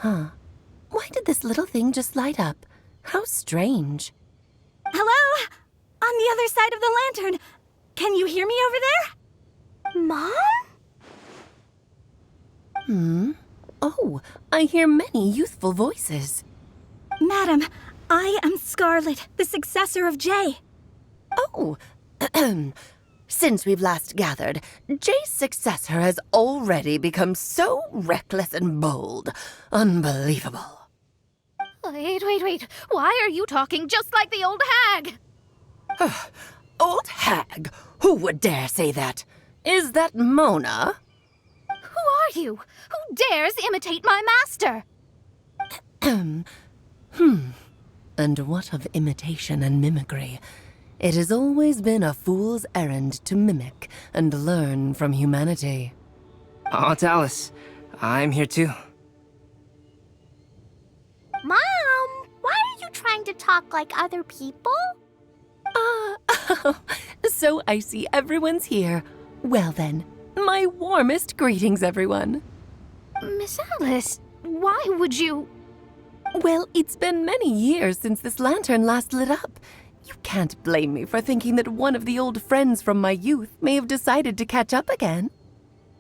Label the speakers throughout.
Speaker 1: Why did this little thing just light up? How strange.
Speaker 2: Hello? On the other side of the lantern. Can you hear me over there? Mom?
Speaker 1: Oh, I hear many youthful voices.
Speaker 2: Madam, I am Scarlet, the successor of Jay.
Speaker 1: Oh, since we've last gathered, Jay's successor has already become so reckless and bold. Unbelievable.
Speaker 3: Wait. Why are you talking just like the old hag?
Speaker 1: Old hag? Who would dare say that? Is that Mona?
Speaker 3: Who are you? Who dares imitate my master?
Speaker 1: And what of imitation and mimicry? It has always been a fool's errand to mimic and learn from humanity.
Speaker 4: Aunt Alice, I'm here too.
Speaker 5: Mom, why are you trying to talk like other people?
Speaker 1: So I see everyone's here. Well then, my warmest greetings, everyone.
Speaker 3: Miss Alice, why would you...
Speaker 1: Well, it's been many years since this lantern last lit up. You can't blame me for thinking that one of the old friends from my youth may have decided to catch up again.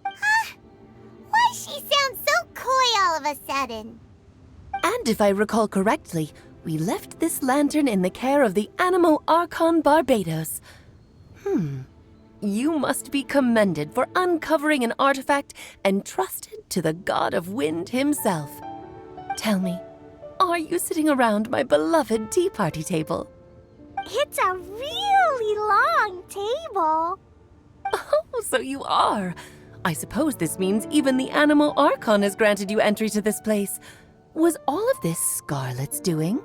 Speaker 5: Why she sounds so coy all of a sudden?
Speaker 1: And if I recall correctly, we left this lantern in the care of the Animo Archon Barbados. You must be commended for uncovering an artifact entrusted to the god of wind himself. Tell me, are you sitting around my beloved tea party table?
Speaker 5: It's a really long table.
Speaker 1: Oh, so you are. I suppose this means even the Animo Archon has granted you entry to this place. Was all of this Scarlet's doing?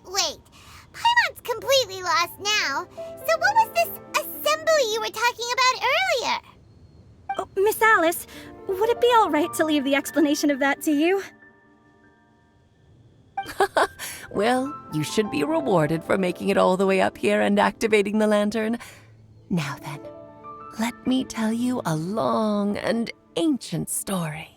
Speaker 5: Wait. Paimon's completely lost now. So what was this assembly you were talking about earlier?
Speaker 2: Oh, Miss Alice, would it be all right to leave the explanation of that to you?
Speaker 1: Well, you should be rewarded for making it all the way up here and activating the lantern. Now then, let me tell you a long and ancient story.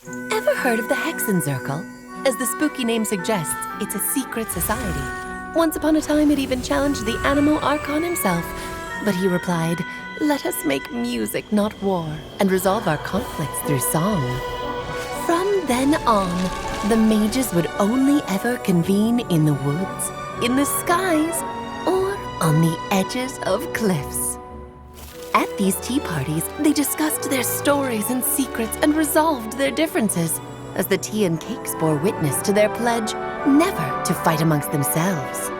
Speaker 1: Ever heard of the Hexenzirkel? As the spooky name suggests, it's a secret society. Once upon a time, it even challenged the Animo Archon himself. But he replied, "Let us make music, not war, and resolve our conflicts through song." From then on, the mages would only ever convene in the woods, in the skies, or on the edges of cliffs. At these tea parties, they discussed their stories and secrets and resolved their differences, as the tea and cakes bore witness to their pledge never to fight amongst themselves.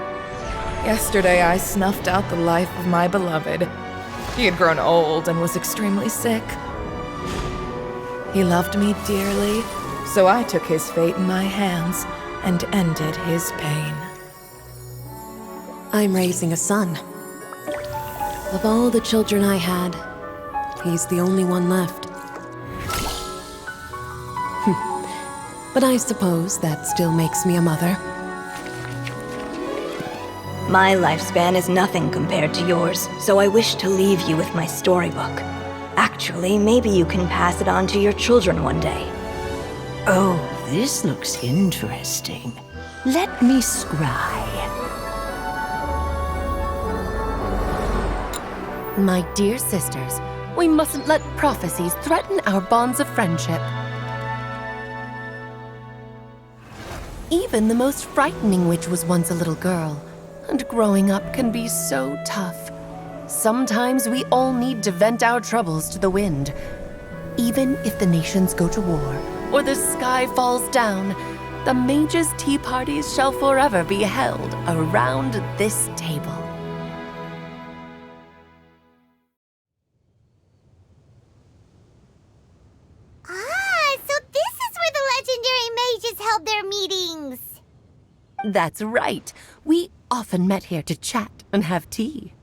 Speaker 6: Yesterday, I snuffed out the life of my beloved. He had grown old and was extremely sick. He loved me dearly, so I took his fate in my hands and ended his pain.
Speaker 7: I'm raising a son. Of all the children I had, he's the only one left. But I suppose that still makes me a mother.
Speaker 8: My lifespan is nothing compared to yours, so I wish to leave you with my storybook. Actually, maybe you can pass it on to your children one day.
Speaker 9: Oh, this looks interesting. Let me scry.
Speaker 1: My dear sisters, we mustn't let prophecies threaten our bonds of friendship. Even the most frightening witch was once a little girl, and growing up can be so tough. Sometimes we all need to vent our troubles to the wind. Even if the nations go to war, or the sky falls down, the mages' tea parties shall forever be held around this table.
Speaker 5: So this is where the legendary mages held their meetings.
Speaker 1: That's right. We often met here to chat and have tea.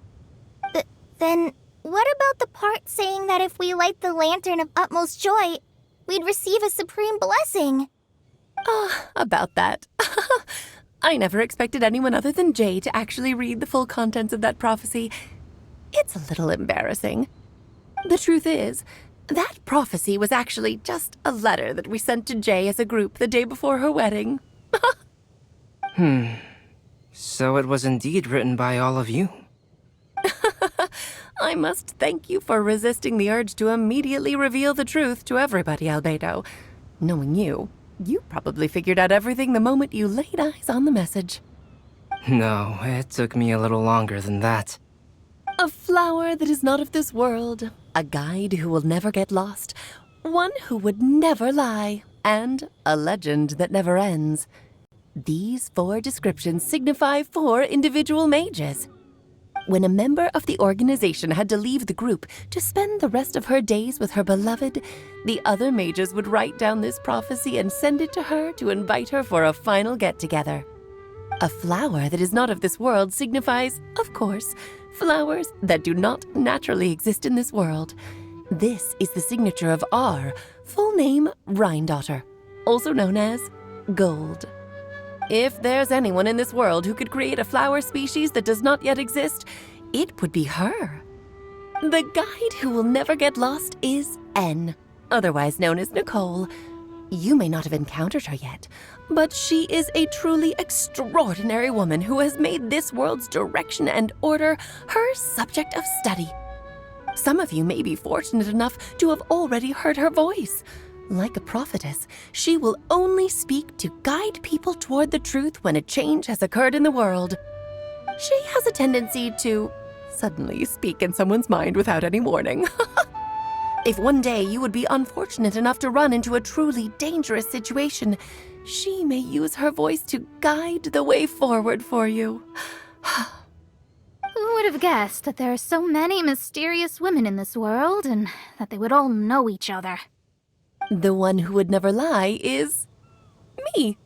Speaker 5: Then what about the part saying that if we light the lantern of utmost joy, we'd receive a supreme blessing?
Speaker 1: About that. I never expected anyone other than Jay to actually read the full contents of that prophecy. It's a little embarrassing. The truth is, that prophecy was actually just a letter that we sent to Jay as a group the day before her wedding.
Speaker 4: So it was indeed written by all of you.
Speaker 1: I must thank you for resisting the urge to immediately reveal the truth to everybody, Albedo. Knowing you, you probably figured out everything the moment you laid eyes on the message.
Speaker 4: No, it took me a little longer than that.
Speaker 1: A flower that is not of this world, a guide who will never get lost, one who would never lie, and a legend that never ends. These 4 descriptions signify 4 individual mages. When a member of the organization had to leave the group to spend the rest of her days with her beloved, the other mages would write down this prophecy and send it to her to invite her for a final get-together. A flower that is not of this world signifies, of course, flowers that do not naturally exist in this world. This is the signature of our full name, Rhine-daughter, also known as Gold. If there's anyone in this world who could create a flower species that does not yet exist, it would be her. The guide who will never get lost is N, otherwise known as Nicole. You may not have encountered her yet, but she is a truly extraordinary woman who has made this world's direction and order her subject of study. Some of you may be fortunate enough to have already heard her voice. Like a prophetess, she will only speak to guide people toward the truth when a change has occurred in the world. She has a tendency to suddenly speak in someone's mind without any warning. If one day you would be unfortunate enough to run into a truly dangerous situation, she may use her voice to guide the way forward for you.
Speaker 3: Who would have guessed that there are so many mysterious women in this world and that they would all know each other?
Speaker 1: The one who would never lie is me.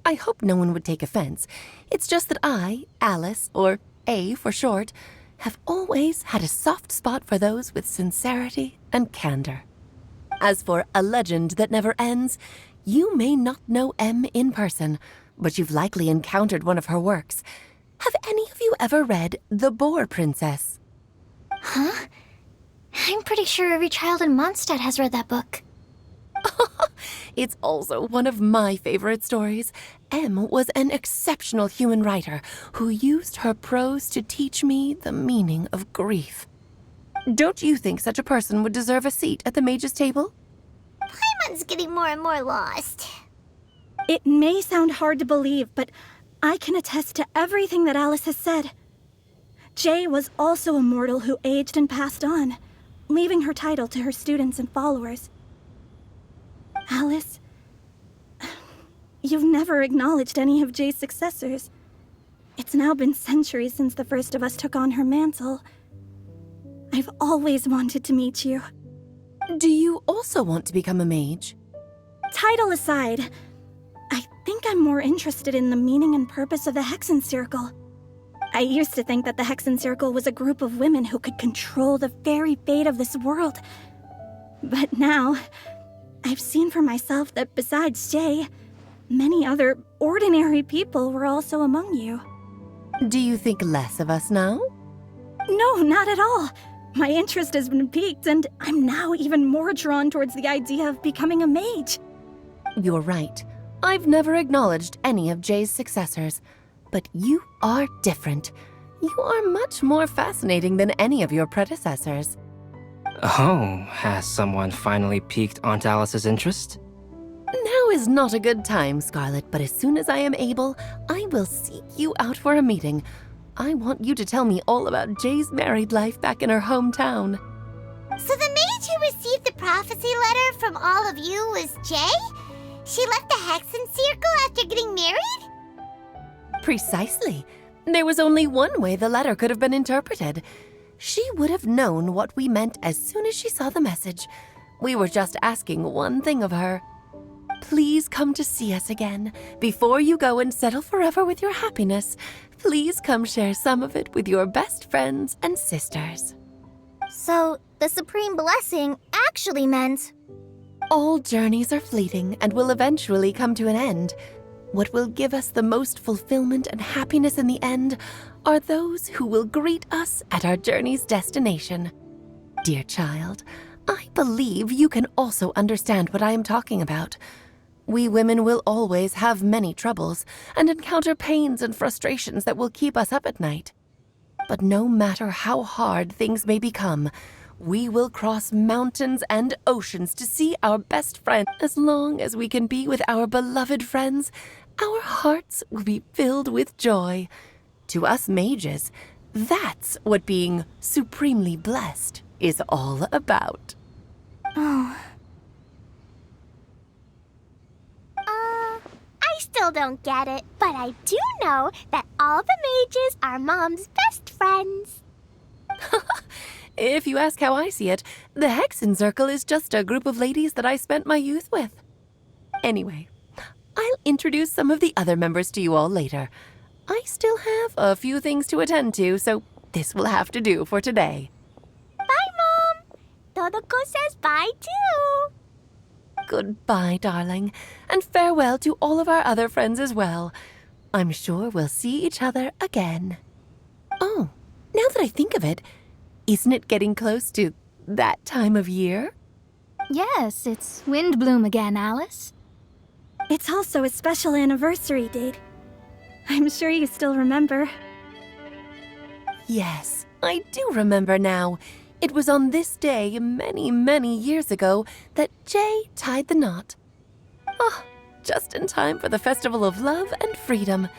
Speaker 1: I hope no one would take offense. It's just that I, Alice, or A for short, have always had a soft spot for those with sincerity and candor. As for a legend that never ends, you may not know M in person, but you've likely encountered one of her works. Have any of you ever read The Boar Princess?
Speaker 5: Huh? I'm pretty sure every child in Mondstadt has read that book.
Speaker 1: It's also one of my favorite stories. M was an exceptional human writer who used her prose to teach me the meaning of grief. Don't you think such a person would deserve a seat at the mage's table?
Speaker 5: Paimon's getting more and more lost.
Speaker 2: It may sound hard to believe, but I can attest to everything that Alice has said. Jay was also a mortal who aged and passed on, leaving her title to her students and followers. Alice, you've never acknowledged any of Jay's successors. It's now been centuries since the first of us took on her mantle. I've always wanted to meet you.
Speaker 1: Do you also want to become a mage?
Speaker 2: Title aside, I think I'm more interested in the meaning and purpose of the Hexen Circle. I used to think that the Hexen Circle was a group of women who could control the very fate of this world. But now, I've seen for myself that besides Jay, many other ordinary people were also among you.
Speaker 1: Do you think less of us now?
Speaker 2: No, not at all. My interest has been piqued, and I'm now even more drawn towards the idea of becoming a mage.
Speaker 1: You're right. I've never acknowledged any of Jay's successors, but you are different. You are much more fascinating than any of your predecessors.
Speaker 4: Oh, has someone finally piqued Aunt Alice's interest?
Speaker 1: Now is not a good time, Scarlet, but as soon as I am able, I will seek you out for a meeting. I want you to tell me all about Jay's married life back in her hometown.
Speaker 5: So the mage who received the prophecy letter from all of you was Jay? She left the Hexen Circle after getting married?
Speaker 1: Precisely. There was only one way the letter could have been interpreted. She would have known what we meant as soon as she saw the message. We were just asking one thing of her. Please come to see us again. Before you go and settle forever with your happiness, please come share some of it with your best friends and sisters.
Speaker 5: So, the Supreme Blessing actually meant...
Speaker 1: All journeys are fleeting and will eventually come to an end. What will give us the most fulfillment and happiness in the end are those who will greet us at our journey's destination. Dear child, I believe you can also understand what I am talking about. We women will always have many troubles and encounter pains and frustrations that will keep us up at night. But no matter how hard things may become, we will cross mountains and oceans to see our best friend. As long as we can be with our beloved friends, our hearts will be filled with joy. To us mages, that's what being supremely blessed is all about.
Speaker 5: I still don't get it, but I do know that all the mages are Mom's best friends.
Speaker 1: If you ask how I see it, the Hexen Circle is just a group of ladies that I spent my youth with. Anyway, I'll introduce some of the other members to you all later. I still have a few things to attend to, so this will have to do for today.
Speaker 5: Bye, Mom! Todoko says bye, too!
Speaker 1: Goodbye, darling, and farewell to all of our other friends as well. I'm sure we'll see each other again. Oh, now that I think of it, isn't it getting close to that time of year?
Speaker 3: Yes, it's wind bloom again, Alice.
Speaker 2: It's also a special anniversary date. I'm sure you still remember.
Speaker 1: Yes, I do remember now. It was on this day many, many years ago that Jay tied the knot. Oh, just in time for the Festival of Love and Freedom.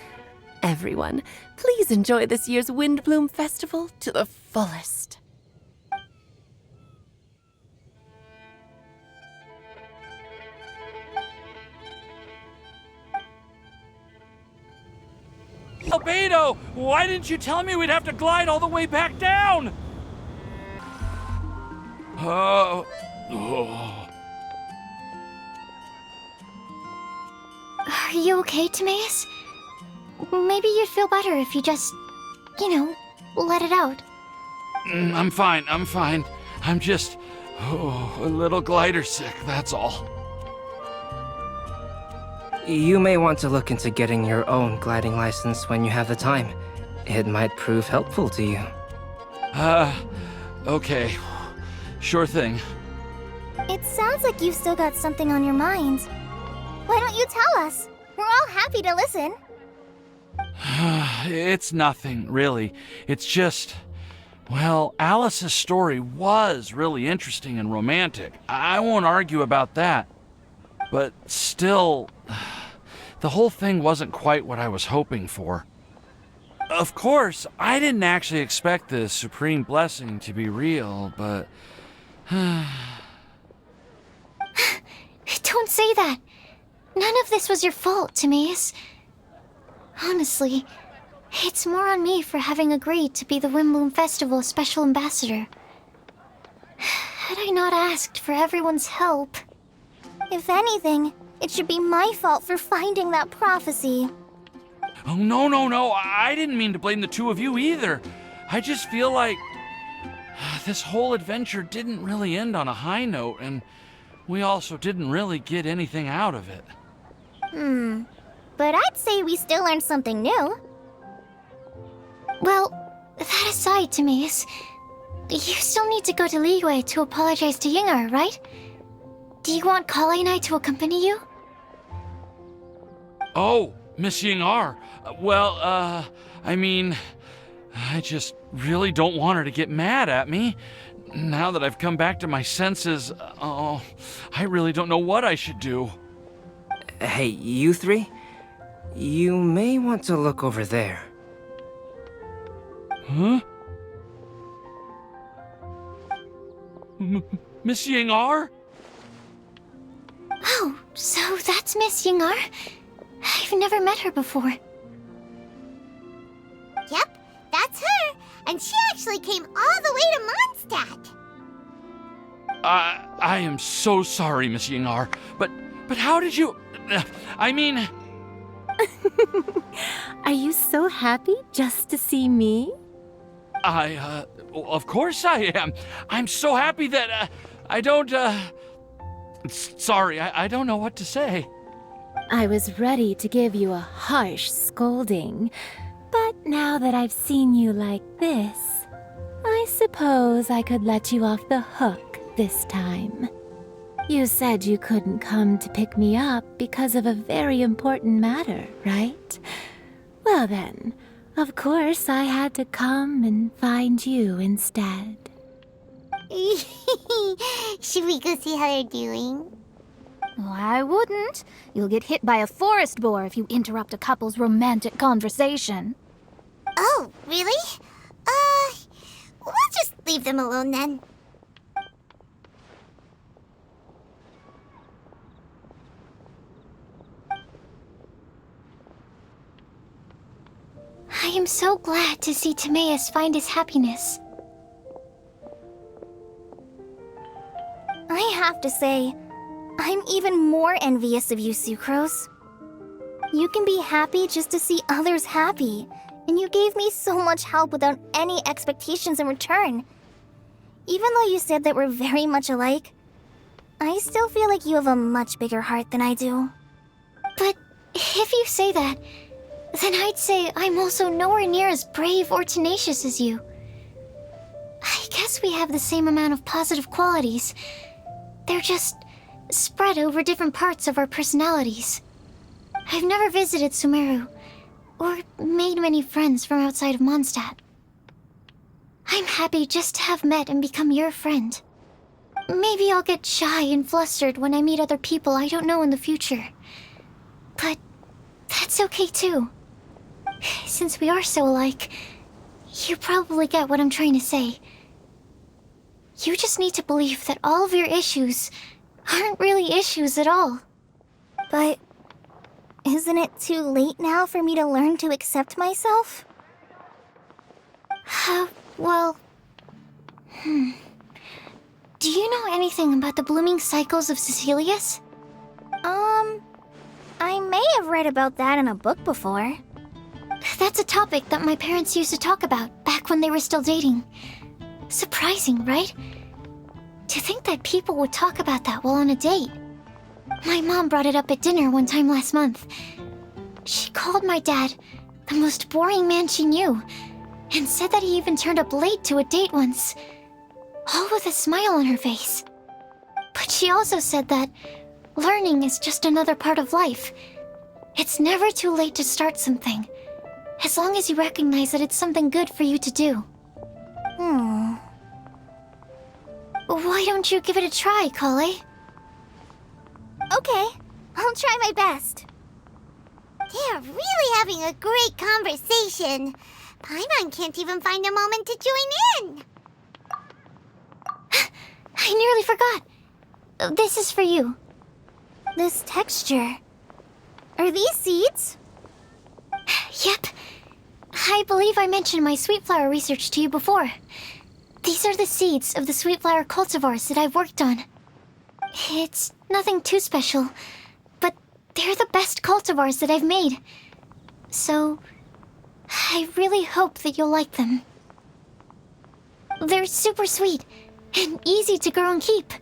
Speaker 1: Everyone, please enjoy this year's Windbloom Festival to the fullest.
Speaker 10: Albedo! Why didn't you tell me we'd have to glide all the way back down? Oh.
Speaker 3: Are you okay, Timaeus? Maybe you'd feel better if you just, let it out.
Speaker 10: I'm fine. I'm just a little glider sick, that's all.
Speaker 4: You may want to look into getting your own gliding license when you have the time. It might prove helpful to you.
Speaker 10: Okay. Sure thing.
Speaker 5: It sounds like you've still got something on your mind. Why don't you tell us? We're all happy to listen.
Speaker 10: It's nothing, really. It's just... Well, Alice's story was really interesting and romantic. I won't argue about that. But still, the whole thing wasn't quite what I was hoping for. Of course, I didn't actually expect the supreme blessing to be real, but...
Speaker 3: Don't say that. None of this was your fault, Timaeus. Honestly, it's more on me for having agreed to be the Windbloom Festival Special Ambassador. Had I not asked for everyone's help...
Speaker 5: If anything, it should be my fault for finding that prophecy.
Speaker 10: Oh, no. I didn't mean to blame the two of you either. I just feel like this whole adventure didn't really end on a high note, and we also didn't really get anything out of it.
Speaker 5: But I'd say we still learned something new.
Speaker 3: Well, that aside, Timaeus, you still need to go to Liyue to apologize to Yingar, right? Do you want Kale and I to accompany you?
Speaker 10: Oh, Miss Yingar. I just really don't want her to get mad at me. Now that I've come back to my senses, I really don't know what I should do.
Speaker 4: Hey, you three? You may want to look over there.
Speaker 10: Huh? Miss Yingar?
Speaker 3: Oh, so that's Miss Yingar? I've never met her before.
Speaker 5: Yep, that's her. And she actually came all the way to Mondstadt.
Speaker 10: I am so sorry, Miss Yingar, but how did you...
Speaker 1: Are you so happy just to see me?
Speaker 10: Of course I am. I'm so happy that, I don't, Sorry, I don't know what to say.
Speaker 11: I was ready to give you a harsh scolding, but now that I've seen you like this, I I suppose I could let you off the hook this time. You said you couldn't come to pick me up because of a very important matter, right? Well then, of course I had to come and find you instead.
Speaker 5: Should we go see how they're doing?
Speaker 12: Oh, I wouldn't. You'll get hit by a forest boar if you interrupt a couple's romantic conversation.
Speaker 5: Oh, really? We'll just leave them alone then.
Speaker 3: I am so glad to see Timaeus find his happiness.
Speaker 5: I have to say, I'm even more envious of you, Sucrose. You can be happy just to see others happy, and you gave me so much help without any expectations in return. Even though you said that we're very much alike, I still feel like you have a much bigger heart than I do.
Speaker 3: But if you say that, then I'd say I'm also nowhere near as brave or tenacious as you. I guess we have the same amount of positive qualities. They're just spread over different parts of our personalities. I've never visited Sumeru, or made many friends from outside of Mondstadt. I'm happy just to have met and become your friend. Maybe I'll get shy and flustered when I meet other people I don't know in the future. But that's okay too. Since we are so alike, you probably get what I'm trying to say. You just need to believe that all of your issues aren't really issues at all.
Speaker 5: But isn't it too late now for me to learn to accept myself?
Speaker 3: Well... Do you know anything about the blooming cycles of Cecilius?
Speaker 5: I may have read about that in a book before.
Speaker 3: That's a topic that my parents used to talk about back when they were still dating. Surprising, right? To think that people would talk about that while on a date. My mom brought it up at dinner one time last month. She called my dad the most boring man she knew, and said that he even turned up late to a date once, all with a smile on her face. But she also said that learning is just another part of life. It's never too late to start something, as long as you recognize that it's something good for you to do. Why don't you give it a try, Kale?
Speaker 5: Okay, I'll try my best. They're really having a great conversation. Paimon can't even find a moment to join in.
Speaker 3: I nearly forgot. This is for you.
Speaker 5: This texture. Are these seeds?
Speaker 3: Yep. I believe I mentioned my sweet flower research to you before. These are the seeds of the sweet flower cultivars that I've worked on. It's nothing too special, but they're the best cultivars that I've made. So, I really hope that you'll like them. They're super sweet and easy to grow and keep.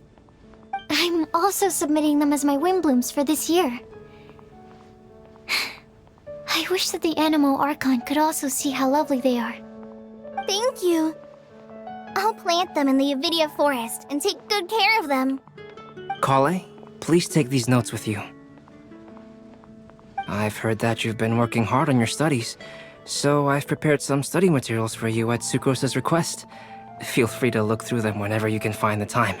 Speaker 3: I'm also submitting them as my wind blooms for this year. I wish that the Animo Archon could also see how lovely they are.
Speaker 5: Thank you. I'll plant them in the Avidia forest and take good care of them.
Speaker 4: Kale, please take these notes with you. I've heard that you've been working hard on your studies, so I've prepared some study materials for you at Sucrose's request. Feel free to look through them whenever you can find the time.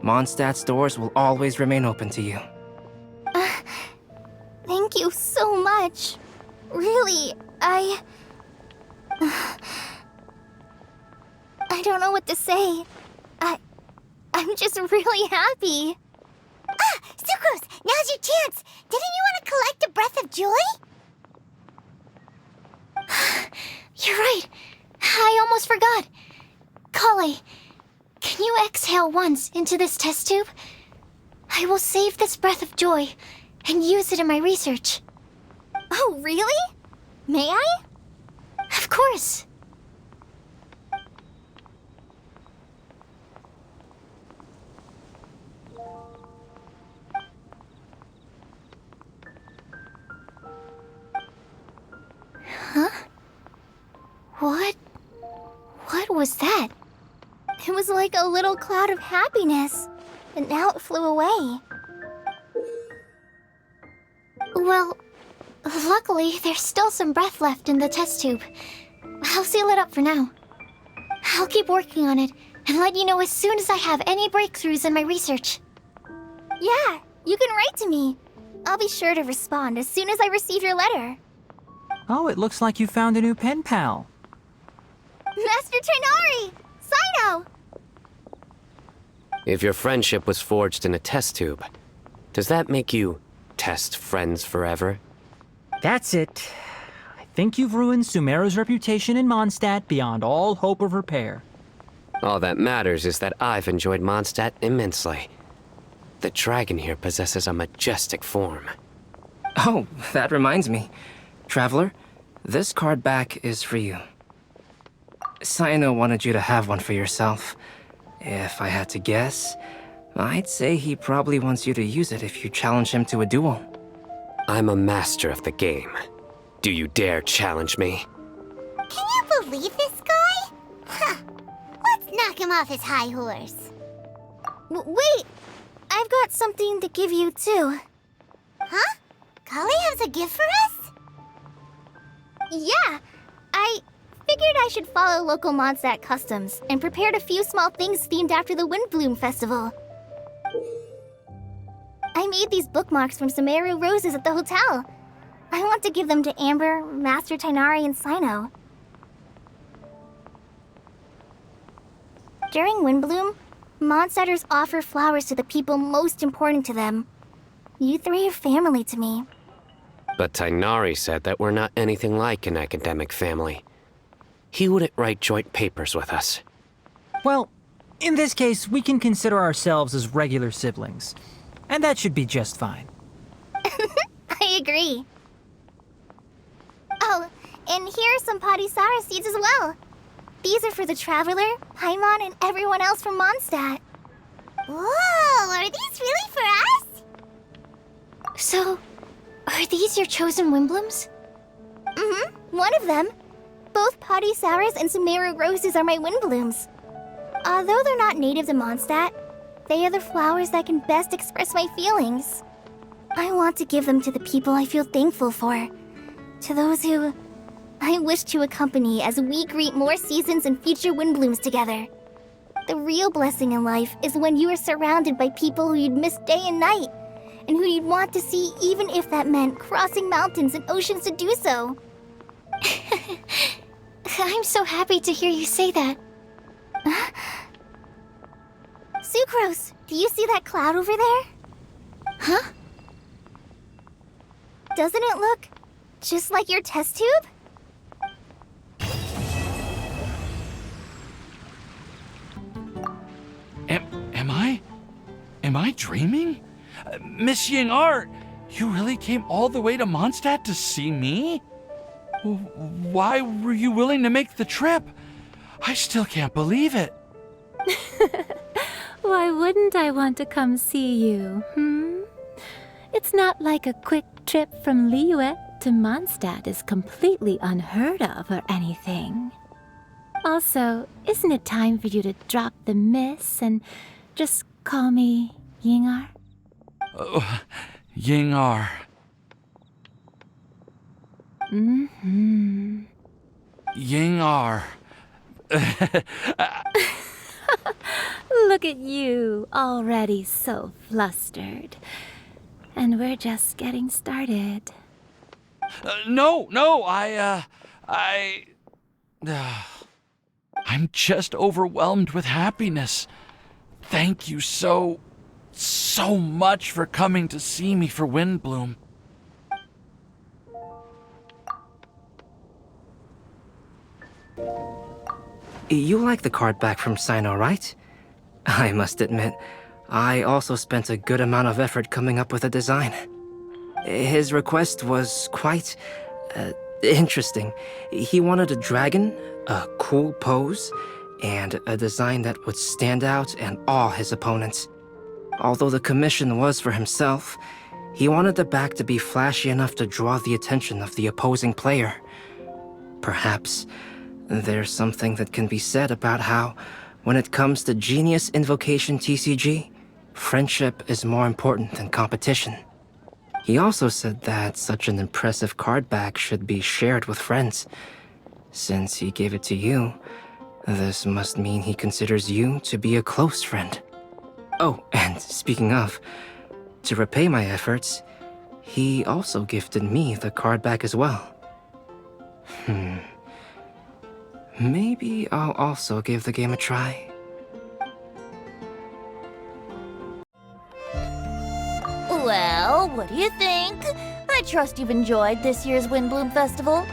Speaker 4: Mondstadt's doors will always remain open to you.
Speaker 5: Thank you so much. Really, I don't know what to say. I'm just really happy. Sucrose, now's your chance. Didn't you want to collect a breath of joy?
Speaker 3: You're right. I almost forgot. Kale, can you exhale once into this test tube? I will save this breath of joy and use it in my research.
Speaker 5: Oh, really? May I?
Speaker 3: Of course. Huh? What was that?
Speaker 5: It was like a little cloud of happiness, and now it flew away.
Speaker 3: Well, luckily, there's still some breath left in the test tube. I'll seal it up for now. I'll keep working on it and let you know as soon as I have any breakthroughs in my research.
Speaker 5: Yeah, you can write to me. I'll be sure to respond as soon as I receive your letter.
Speaker 13: Oh, it looks like you found a new pen pal.
Speaker 5: Master Tainari! Sino!
Speaker 14: If your friendship was forged in a test tube, does that make you test friends forever?
Speaker 13: That's it. I think you've ruined Sumeru's reputation in Mondstadt beyond all hope of repair.
Speaker 14: All that matters is that I've enjoyed Mondstadt immensely. The dragon here possesses a majestic form.
Speaker 4: Oh, that reminds me. Traveler, this card back is for you. Sino wanted you to have one for yourself. If I had to guess, I'd say he probably wants you to use it if you challenge him to a duel.
Speaker 14: I'm a master of the game. Do you dare challenge me?
Speaker 5: Can you believe this guy? Huh. Let's knock him off his high horse. Wait! I've got something to give you, too. Huh? Kali has a gift for us? Yeah, I figured I should follow local Mondstadt customs and prepared a few small things themed after the Windbloom Festival. I made these bookmarks from Sumeru roses at the hotel. I want to give them to Amber, Master Tainari, and Sino. During Windbloom, Mondstadters offer flowers to the people most important to them. You three are family to me.
Speaker 14: But Tainari said that we're not anything like an academic family. He wouldn't write joint papers with us.
Speaker 13: Well, in this case, we can consider ourselves as regular siblings. And that should be just fine.
Speaker 5: I agree. Oh, and here are some Padisara seeds as well. These are for the Traveler, Paimon, and everyone else from Mondstadt. Whoa, are these really for us?
Speaker 3: So, are these your chosen Windblooms?
Speaker 5: Mm-hmm, one of them. Both Padisaras and Sumeru roses are my Windblooms. Although they're not native to Mondstadt, they are the flowers that can best express my feelings. I want to give them to the people I feel thankful for. To those who I wish to accompany as we greet more seasons and future Windblooms together. The real blessing in life is when you are surrounded by people who you'd miss day and night, and who you'd want to see even if that meant crossing mountains and oceans to do so.
Speaker 3: I'm so happy to hear you say that.
Speaker 5: Sucrose, do you see that cloud over there?
Speaker 3: Huh?
Speaker 5: Doesn't it look just like your test tube?
Speaker 10: Am I dreaming? Miss Ying-ar, you really came all the way to Mondstadt to see me? Why were you willing to make the trip? I still can't believe it.
Speaker 11: Why wouldn't I want to come see you, It's not like a quick trip from Liyue to Mondstadt is completely unheard of or anything. Also, isn't it time for you to drop the miss and just call me Ying-ar?
Speaker 10: Ying-ar.
Speaker 11: Mm-hmm.
Speaker 10: Ying-ar.
Speaker 11: Look at you, already so flustered. And we're just getting started.
Speaker 10: No, I'm just overwhelmed with happiness. Thank you so much for coming to see me for Windbloom.
Speaker 4: You like the card back from Sino, right? I must admit, I also spent a good amount of effort coming up with a design. His request was quite interesting. He wanted a dragon, a cool pose, and a design that would stand out and awe his opponents. Although the commission was for himself, he wanted the back to be flashy enough to draw the attention of the opposing player. Perhaps there's something that can be said about how, When it comes to Genius Invocation TCG, friendship is more important than competition. He also said that such an impressive card back should be shared with friends. Since he gave it to you, this must mean he considers you to be a close friend. Oh, and speaking of, to repay my efforts, he also gifted me the card back as well. Maybe I'll also give the game a try.
Speaker 15: Well, what do you think? I trust you've enjoyed this year's Windbloom Festival.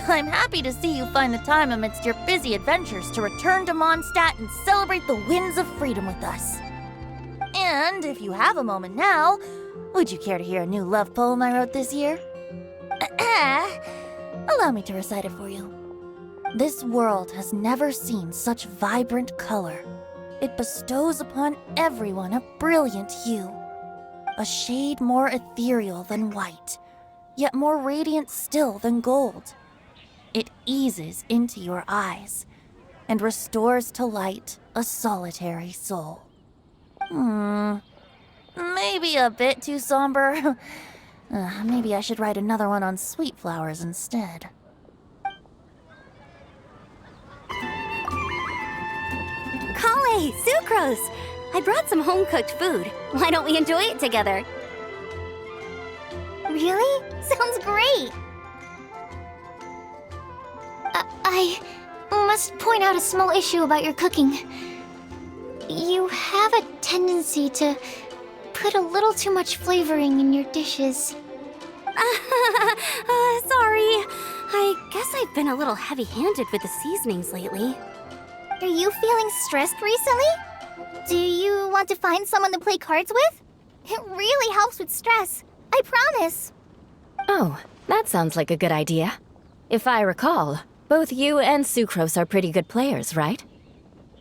Speaker 15: I'm happy to see you find the time amidst your busy adventures to return to Mondstadt and celebrate the winds of freedom with us. And if you have a moment now, would you care to hear a new love poem I wrote this year? Allow me to recite it for you. This world has never seen such vibrant color. It bestows upon everyone a brilliant hue, a shade more ethereal than white, yet more radiant still than gold. It eases into your eyes and restores to light a solitary soul. Maybe a bit too somber. Maybe I should write another one on sweet flowers instead.
Speaker 16: Kale, Sucrose! I brought some home-cooked food. Why don't we enjoy it together?
Speaker 5: Really? Sounds great! I must point out a small issue about your cooking. You have a tendency to put a little too much flavoring in your dishes.
Speaker 16: Sorry. I guess I've been a little heavy-handed with the seasonings lately.
Speaker 5: Are you feeling stressed recently? Do you want to find someone to play cards with? It really helps with stress. I promise.
Speaker 17: Oh, that sounds like a good idea. If I recall, both you and Sucrose are pretty good players, right?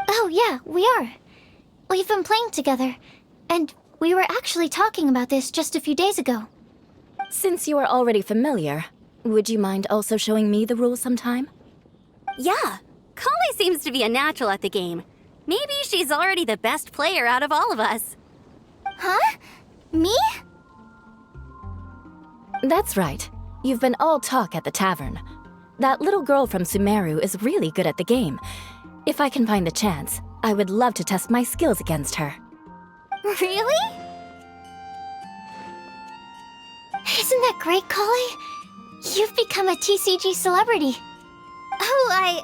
Speaker 5: Oh yeah, we are. We've been playing together, and we were actually talking about this just a few days ago.
Speaker 17: Since you are already familiar, would you mind also showing me the rules sometime?
Speaker 16: Yeah, Kale seems to be a natural at the game. Maybe she's already the best player out of all of us.
Speaker 5: Huh? Me?
Speaker 17: That's right. You've been all talk at the tavern. That little girl from Sumeru is really good at the game. If I can find the chance, I would love to test my skills against her.
Speaker 5: Really? Isn't that great, Kale? You've become a TCG celebrity. Oh,